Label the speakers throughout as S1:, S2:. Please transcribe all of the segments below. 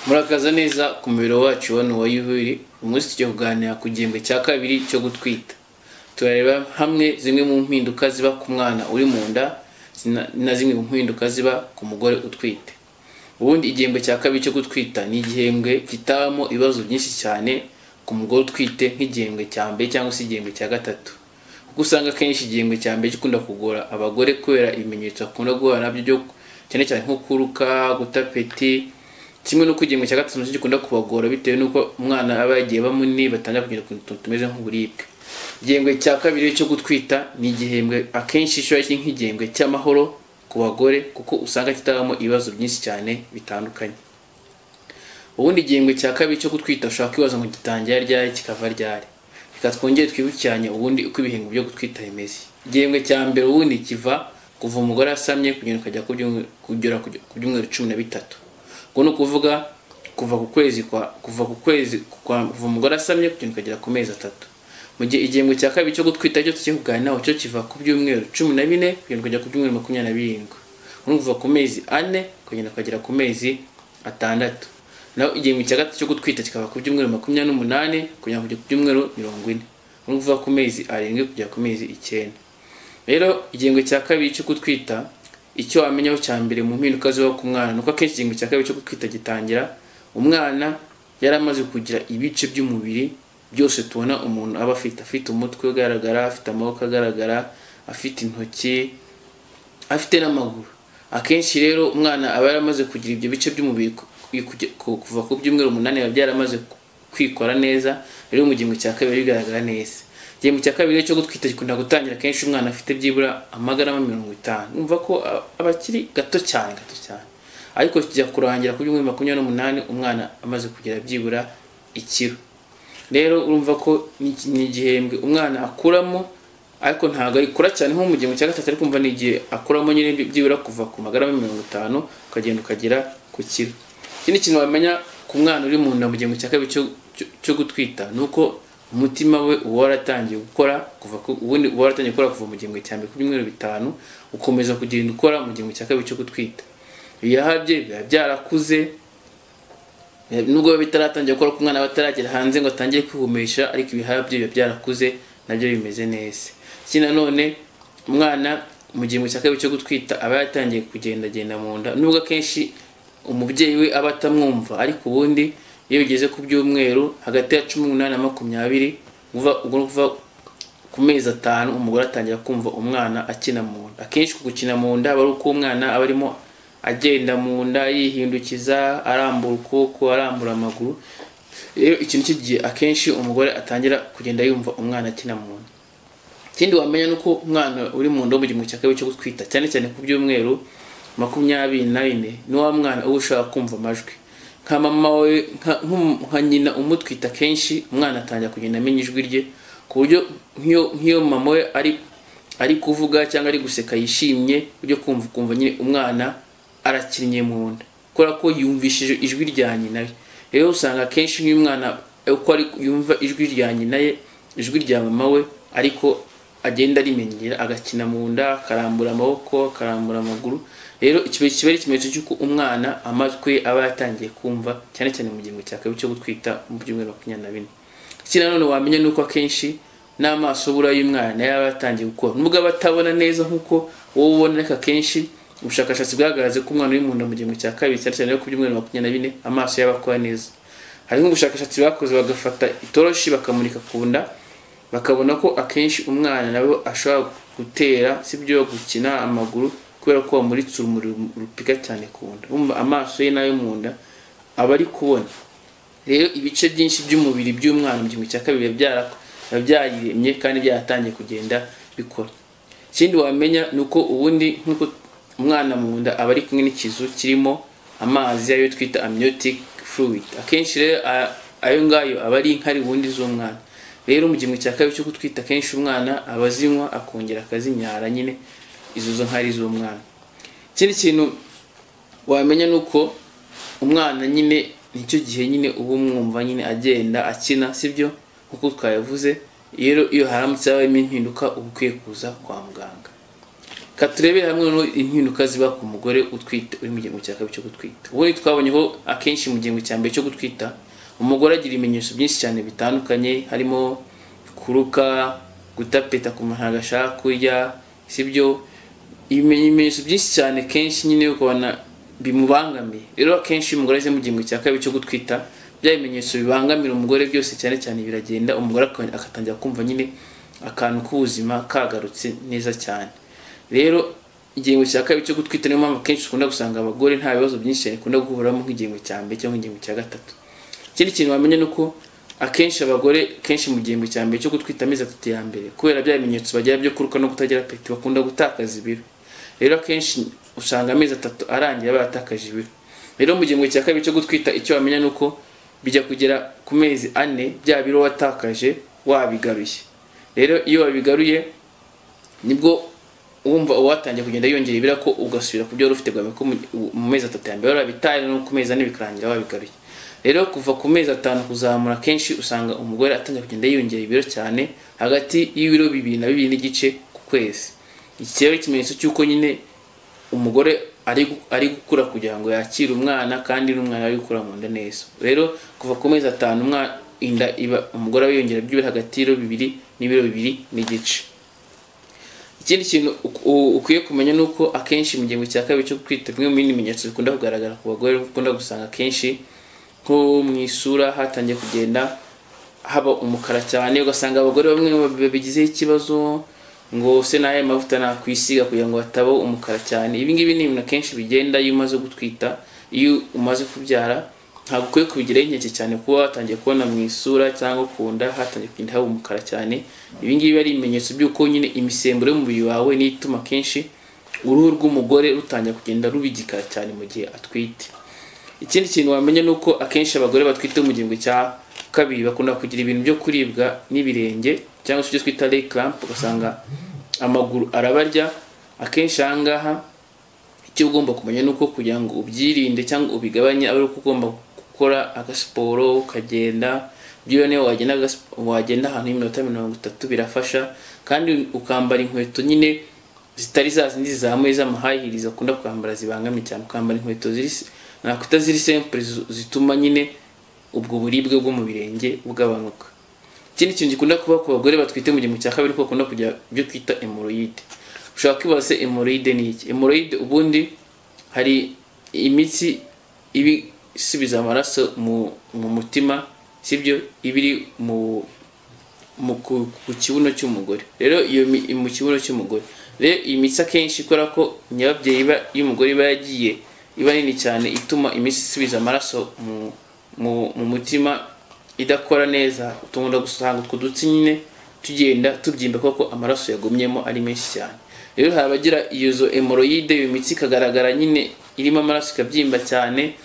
S1: Murakaza neza ku mubiro wacu wano wa Youheal. Umunsi tugiye kuganira ku gihembwe cya kabiri cyo gutwita. Turareba hamwe zimwe mu mpinduka ziba ku mwana uri mu nda na zimwe mu mpinduka ziba ku mugore utwite. Ubundi igihembwe cya kabiri cyo gutwita ni igihembwe kitabamo ibibazo byinshi cyane ku mugore utwite nk'igihembwe cya mbere cyangwa se igihembwe cya gatatu. Kuko usanga kenshi igihembwe cya mbere gikunda kugora abagore kubera ibimenyetso akunda guhura nabyo cyane cyane nko kuruka, gutapeti, kimwe no kugihembwe cya gatatu gikunda kubagora bitewe nuko umwana aba yagiye bamunini batangira kugira utuntu tumeze nk'uburibwe. Igihembwe cya kabiri cyo gutwita ni igihembwe akenshi cyo nk'igihembwe cy'amahoro ku bagore kuko usanga kitabamo ibibazo byinshi cyane bitandukanye. Ubundi igihembwe cya kabiri cyo gutwita ushaka kwibaza ngo gitangira ryari kikava ryari. Reka twongere twibukiranye ubundi uko ibihembwe byo gutwita bimeze. Igihembwe cya mbere ubundi kiva kuva umugore asamye kugenda ukajya kugera ku byumweru 13. Ngo no kuvuga kuva umugore asamye kugenda ukagera ku mezi 3. Mu gihe igihembwe cya kabiri cyo gutwita cyo tugiye kuganiraho cyo kiva ku byumweru 14 kugenda ukajya ku byumweru 27. Ngo kuva ku mezi 4 kugenda ukagera ku mezi 6. Naho igihembwe cya gatatu cyo gutwita kikaba ku byumweru 28 kugera ku byumweru 40. Ngo kuva ku mezi 7 kugera ku mezi 9. Rero igihembwe cya kabiri cyo gutwita icyo wamenyaho cya mbere mu mpinduka ziba ku mwana nuko akenshi igihembwe cya kabiri cyo gutwita gitangira umwana yaramaze kugira ibice by'umubiri byose tubona umuntu aba afite umutwe ugaragara, afite amaboko agaragara, afite intoki, afite n'amaguru. Akenshi rero umwana aba yaramaze kugira ibyo bice by'umubiri kuva ku byumweru 8 biba byaramaze kwikora neza. Rero mu gihembwe cya kabiri bigaragara neza. Igihembwe cya kabiri cyo gutwita gikunda gutangira kenshi umwana afite byibura amagarama 50. Umva ko abakiri gato cyane. Ariko kijya kurangira ku byumweru 28 umwana amaze kugira byibura ikiro. Rero urumva ko ni igihembwe umwana akuramo ariko ntago ikura cyane nko mu gihembwe cya gatatu, ariko umva ni igihe akuramo nyine byibura kuva ku magarama 50 ukagenda ukagera ku kiro. Ikindi kintu wamenya ku mwana uri mu nda mu gihembwe cya kabiri cyo gutwita nuko umutima we waratangiye gukora ubundi waratangiye gukora kuva mu gihembwe cya mbere ku byumweru 5 ukomeza kugenda ukora mu gihembwe cya kabiri cyo gutwita. Ibihabye biba byarakuze nubwo bitaratangiye gukora ku mwana bataragera hanze ngo atangire kwihumesha, ariko ibihabye biba byarakuze nabyo bimeze neza. Ikindi nanone umwana mu gihembwe cya kabiri cyo gutwita aba yatangiye kugenda mu nda nubwo akenshi umubyeyi we aba atamwumva, ariko ubundi iyo bigeze ku byumweru hagati ya 18 na 20 kuva ku mezi 5 umugore atangira kumva umwana akina mu nda. Akenshi gukina mu nda aba ari uko umwana aba arimo agenda mu nda yihindukiza, arambura ukuboko, arambura amaguru. Rero ikintu kigiye akenshi umugore atangira kugenda yumva umwana akina mu nda. Ikindi wamenya nuko umwana uri mu nda mu gihembwe cya kabiri cyo gutwita cyane cyane ku byumweru 24 ni wa mwana uba ushaka kumva amajwi. Nka mama we nka nyina umutwita kenshi umwana atangira kugenda amenya ijwi rye ku buryo nk'iyo mama we ari kuvuga cyangwa ari guseka yishimye ujye kumva nyine umwana arakinnye mu nda kubera ko yumvishije ijwi rya nyina. Rero usanga kenshi nk'umwana uko ari yumva ijwi rya nyina ye, ijwi rya mama we, ariko agenda arimenyera agakina mu nda, akarambura amaboko, akarambura amaguru. Rero kiba ari ikimenyetso cy'uko umwana amatwi aba yatangiye kumva cyane cyane mu gihembwe cya kabiri cyo gutwita mu byumweru 24. Ikindi nanone wamenya nuko akenshi n'amaso bura y'umwana yaba yatangiye gukora nubwo aba atabona neza nkuko wowe ubona, ariko akenshi ubushakashatsi bwagaragaje ko umwana uri mu nda mu gihembwe cya kabiri cyane cyane ku byumweru 24 amaso yaba akora neza. Hari nk'ubushakashatsi bakoze bagafata itoroshi bakamurika ku nda bakabona ko akenshi umwana nawe ashobora gutera sibyo gukina amaguru kubera ko bamuritse urumuri rupika cyane ku nda. Umva amaso ye nayo mu nda aba ari kubona. Rero ibice byinshi by'umubiri by'umwana mu gihembwe cya kabiri byaremye kandi byaratangiye kugenda bikora. Ikindi wamenya nuko ubundi nkuko umwana mu nda aba ari kumwe n'ikizu kirimo amazi ayo twita amniotic fluid. Akenshi rero ayo ngayo aba ari inkari ubundi z'umwana. Rero mu gihembwe cya kabiri cyo gutwita kenshi umwana abazinywa akongera akazinyara nyine izo nkari z'umwana. Ikindi kintu wamenya nuko umwana nyine nicyo gihe nyine ubu mwumva nyine agenda akina sibyo nkuko twayavuze. Rero iyo haramutse habaye impinduka ubukwiye kuza kwa muganga. katurebere hamwe no impinduka ziba ku mugore utwite uri mu gihembwe cya kabiri cyo gutwita. Ubundi twabonyeho akenshi mu gihembwe cya mbere cyo gutwita umugore agira ibimenyetso byinshi cyane bitandukanye, harimo kuruka, gutapeta ku muntu agashaka kurya, sibyo, ibimenyetso byinshi cyane kenshi nyine ukabona bimubangamiye. Rero akenshi umugore aje mu gihembwe cya kabiri cyo gutwita bya bimenyetso bibangamira umugore byose cyane cyane biragenda, umugore akatangira kumva nyine akantu k'ubuzima kagarutse neza cyane. Rero igihembwe cya kabiri cyo gutwita niyo mpamvu akenshi ukunda gusanga abagore nta bibazo byinshi cyane ukunda guhuramo nk'igihembwe cya mbere cyangwa igihembwe cya gatatu. Ikindi kintu wamenya nuko akenshi abagore kenshi mu gihembwe cya mbere cyo gutwita amezi 3 ya mbere kubera bya bimenyetso bagira byo kuruka no kutagira apeti bakunda gutakaza ibiro. Rero akenshi usanga amezi 3 arangira baratakaje ibiro. Rero mu gihembwe cya kabiri cyo gutwita icyo wamenya nuko bijya kugera ku mezi 4 bya biro watakaje wabigaruye. Rero iyo wabigaruye nibwo wumva watangiye kugenda yongera ibira ko ugasubira ku byo wari ufite bwa mu mezi 3 ya mbere warabitaye no ku mezi 4 bikarangira wabigaruye. Rero kuva ku mezi 5 kuzamura kenshi usanga umugore atangiye kugenda yongera ibiro cyane hagati y'ibiro 2 na 2 n'igice ku kwezi. Iki rero ikimenyetso cy'uko nyine umugore ari gukura kugira ngo yakire umwana kandi n'umwana ari gukura mu nda neza. Rero kuva ku mezi 5 umwana inda iba umugore yongera by'ibiro hagati y'ibiro 2 n'ibiro 2 n'igice. Ikindi kintu ukwiye kumenya nuko akenshi mu gihembwe cya kabiri cyo kwita bimwe mu bimenyetso bikunda kugaragara ku bagore ukunda gusanga akenshi nko mu isura hatangiye kugenda haba umukara cyane, ugasanga abagore bamwe babigizeho ikibazo ngo se naye mavuta nakwisiga kugira ngo hataba umukara cyane. Ibi ngibi ni ibintu akenshi bigenda iyo umaze gutwita, iyo umaze kubyara ntabwo ukwiye kubigiraho inkeke cyane kuba watangiye kubona mu isura cyangwa ku nda hatangiye kugenda haba umukara cyane. Ibi ngibi ari ibimenyetso by'uko nyine imisemburo y'umubiri wawe n'ituma kenshi uruhu rw'umugore rutangiye kugenda rubigikara cyane mu gihe atwite. Ikindi kintu wamenya nuko akenshi abagore batwite mu gihembwe cya kabiri bakunda kugira ibintu byo kuribwa n'ibirenge cyangwa se ibyo twita leg cramp, ugasanga amaguru arabarya. Akenshi ahangaha icyo ugomba kumenya nuko kugira ngo ubyirinde cyangwa ubigabanye ari uko ugomba gukora agasiporo ukagenda byo niyo wagenda ahantu y'iminota 30 birafasha, kandi ukambara inkweto nyine zitari za zindi zamuye z'amahahiriza akunda kwambara zibangamiye cyane, ukambara inkweto ziri simple zituma nyine ubwo buribwe bwo mu birenge bugabanuka. Ikindi kintu gikunda kuba ku bagore batwite mu gihembwe cya kabiri ko bakunda kujya byo twita hemorrhoide. Ushaka kwibaza hemorrhoide ni iki? Hemorrhoide ubundi hari imitsi ibisubiza amaraso mu mutima, sibyo, ibiri mu kibuno cy'umugore. Rero iyo mu kibuno cy'umugore, rero iyi mitsi akenshi ikora ko nyababyeyi y'umugore iba yagiye iba nini cyane ituma imitsi isubiza amaraso mu mutima idakora neza, utunda gusanga utwo dutsi nyine tugenda tubyimba koko amaraso yagumyemo ari menshi cyane. Rero habagira iyo hemorrhoide iyo mitsi kagaragara nyine irimo amaraso ikabyimba cyane,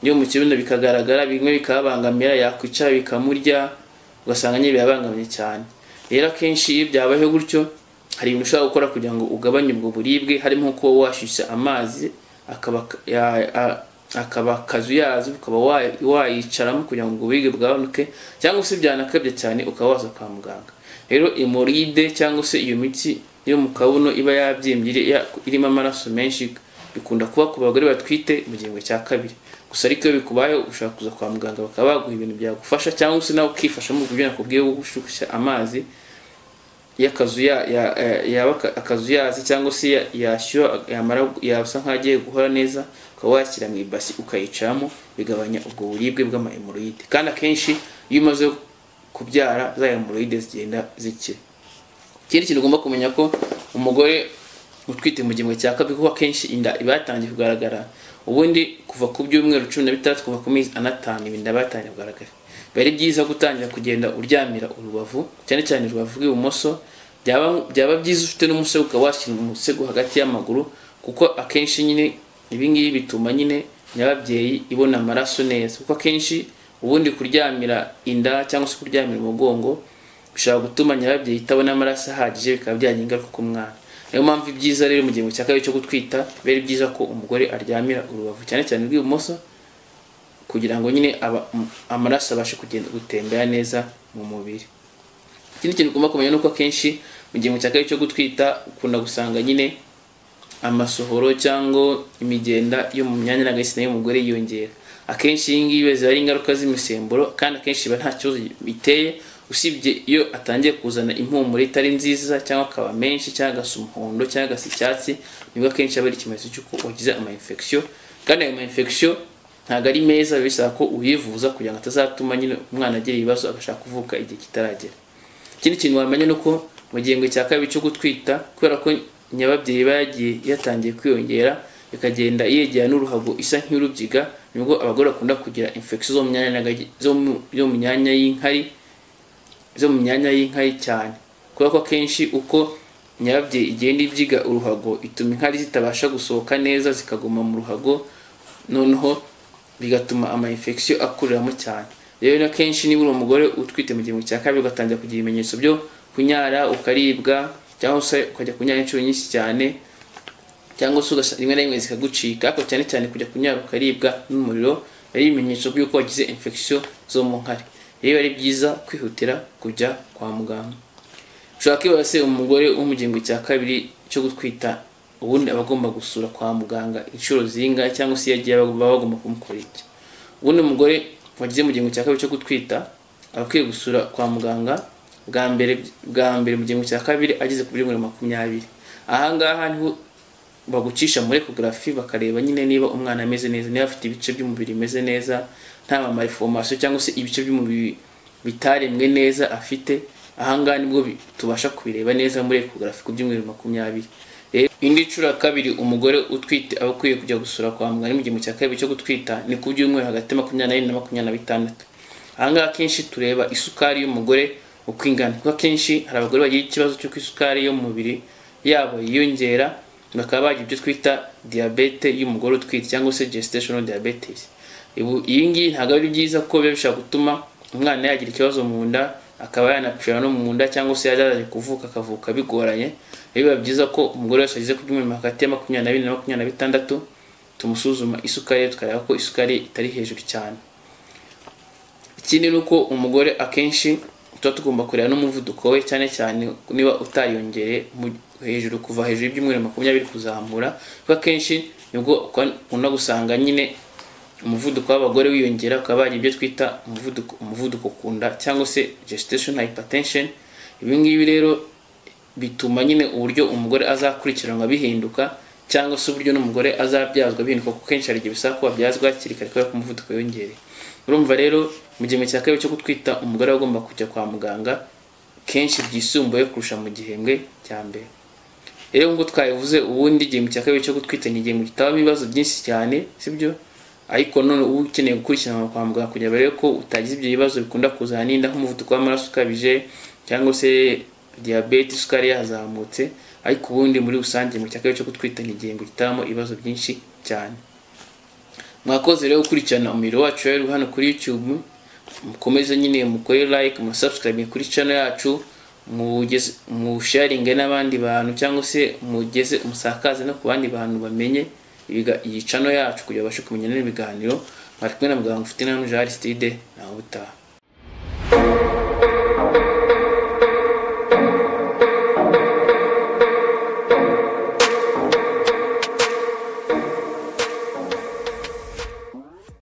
S1: yo mu kibuno bikagaragara, bimwe bikabangamira, yakwicara bikamurya, ugasanga nyine byabangamye cyane. Rero akenshi iyo byabayeho gutyo hari ibintu ushobora gukora kugira ngo ugabanye ubwo buribwe, harimo ko washyushya amazi akaba kazuyazi ukaba wayicaramo kugira ngo uburibwe bwabanuke, cyangwa se byanakabye cyane ukaba waza kwa muganga. Rero hemorrhoide cyangwa se iyo mitsi yo mu kabuno iba yabyimbye irimo amaraso menshi bikunda kuba ku bagore batwite mu gihembwe cya kabiri. Gusa ariko iyo bikubayeho ushaka kuza kwa muganga bakaba baguha ibintu byagufasha, cyangwa se nawe ukifasha mu buryo nakubwiye bwo gushyushya amazi akazuyazi cyangwa se yasa nk'agiye guhora neza, ukaba washyira mu ibasi ukayicaramo, bigabanya ubwo buribwe bw'amahemorrhoide. Kandi akenshi iyo umaze kubyara za hemorrhoide zigenda zikira. Ikindi kintu ugomba kumenya ko umugore utwite mu gihembwe cya kabiri kuko akenshi inda iba yatangiye kugaragara ubundi kuva ku byumweru 16 kuva ku mezi 5 inda batangiye kugaragara. Bari byiza gutangira kugenda uryamira urubavu, cyane cyane urubavu rw'ibumoso. Byaba byiza ufite n'umusego ukawashyira umusego hagati y'amaguru, kuko akenshi nyine ibi ngibi bituma nyine nyababyeyi ibona amaraso neza, kuko akenshi ubundi kuryamira inda cyangwa se kuryamira umugongo bishobora gutuma nyababyeyi itabona amaraso ahagije, bikaba byagira ingaruka ku mwana. Niyo mpamvu ibyiza rero mu gihembwe cya kabiri cyo gutwita bari byiza ko umugore aryamira urubavu cyane cyane rw'ibumoso, kugira ngo nyine amaraso abashe kugenda gutembera neza mu mubiri. Ikindi kintu ugomba kumenya nuko akenshi mu gihembwe cya kabiri cyo gutwita ukunda gusanga nyine amasohoro cyangwa imigenda yo mu myanya n'agasina y'umugore yiyongera. Akenshi iyi ngiyi biba ari ingaruka z'imisemburo kandi akenshi nta kibazo biteye, usibye iyo atangiye kuzana impumuro itari nziza cyangwa akaba menshi cyangwa agasa umuhondo cyangwa agasa icyatsi, nibwo akenshi aba ari ikimenyetso cy'uko wagize ama-infection. Kandi ayo ma-infection ntabwo ari meza, bisaba ko uyivuza kugira ngo atazatuma nyine umwana agira ibibazo agashaka kuvuka igihe kitaragera. Ikindi kintu wamenya nuko mu gihembwe cya kabiri cyo gutwita, kubera ko nyababyeyi bagiye yatangiye kwiyongera ikagenda yegera n'uruhago isa nk'urubyiga, nibwo abagore bakunda kugira infection zo mu myanya y'inkari cyane. Kubera ko akenshi uko nyababyeyi igenda ibyiga uruhago ituma inkari zitabasha gusohoka neza zikaguma mu ruhago, noneho bigatuma ama-infection akuriramo cyane. Rero akenshi niba uri umugore utwite mu gihembwe cya kabiri ugatangira kugira ibimenyetso byo kunyara, ukaribwa, cyangwa se ukajya kunyara inshuro nyinshi cyane, cyangwa se rimwe na rimwe zikagucika, ariko cyane cyane kujya kunyara ukaribwa n'umuriro ari ibimenyetso by'uko wagize infection zo mu nkari. Rero ari byiza kwihutira kujya kwa muganga. Ushaka kwibaza umugore wo mu gihembwe cya kabiri cyo gutwita ubundi abagomba gusura kwa muganga inshuro zingahe, cyangwa se yagiye bagomba kumukora iki? Ubundi umugore wagize mu gihembwe cya kabiri cyo gutwita abakwiye gusura kwa muganga bwa mbere mu gihembwe cya kabiri ageze ku 20. Ahangaha niho bagucisha muri ecography bakareba nyine niba umwana ameze neza, niba afite ibice by'umubiri bimeze neza, nta malformation cyangwa se ibice by'umubiri bitaremwe neza afite. Ahangaha nibwo tubasha kubireba neza muri ecography ku 2020. Indi nshuro kabiri umugore utwite abakwiye kujya gusura kwa muganga mu gihembwe cya kabiri cyo gutwita ni ku byumweru hagati 24 na 26. Ahangaha kenshi tureba isukari y'umugore uko ingana, kuko kenshi hari abagore bagira ikibazo cyo isukari yo mu mubiri yabo yiyongera, bakaba bagira ibyo twita diabete y'umugore utwite cyangwa se gestational diabetes. Iyi ngiyi ntabwo ari byiza ko biba bishaka gutuma umwana yagira ikibazo mu nda, akaba yanapfira no mu nda, cyangwa se yaje kuvuka akavuka bigoranye. Biba byiza ko umugore wese agize ku byumweru hagati ya 22 na 26 tumusuzuma isukari, tukareba ko isukari itari hejuru cyane. Ikindi nuko umugore akenshi tuba tugomba kureba n'umuvuduko we, cyane cyane niba utariyongereye hejuru kuva hejuru y'ibyumweru 20 kuzamura, kuko akenshi nibwo ukunda gusanga nyine umuvuduko w'abagore wiyongera, ukaba ari ibyo twita umuvuduko kunda cyangwa se gestational hypertension. Ibi ngibi rero bituma nyine uburyo umugore azakurikiranwa bihinduka, cyangwa se uburyo n'umugore azabyazwa bihinduka, kuko kenshi hari igihe bisaba ko babyazwa hakiri kare kubera ko umuvuduko yongereye. Urumva rero mu gihembwe cya kabiri cyo gutwita umugore agomba kujya kwa muganga kenshi byisumbuye kurusha mu gihembwe cya mbere. Rero ngo twayivuze, ubundi igihembwe cya kabiri cyo gutwita ni igihembwe kitabamo ibibazo byinshi cyane, sibyo? Ariko none ubu ukeneye gukurikirana kwa muganga kugira barebe ko utagize ibyo bibazo bikunda kuzana n'inda nk'umuvuduko w'amaraso ukabije, cyangwa se diabete, isukari yazamutse. Ariko ubundi muri rusange mu cya kabiri cyo gutwita ni igihembwe kitabamo ibibazo byinshi cyane. Mwakoze rero gukurikirana umuriro wacu rero hano kuri YouTube. Mukomeze nyine mukore like, mu subscribe kuri channel yacu, mu sharing n'abandi bantu, cyangwa se mugeze umusakaze no ku bandi bantu bamenye iyi channel yacu kugira bashe kumenya n'ibiganiro. Mwari kumwe na Muganga ufite na Aristide na ubutaha.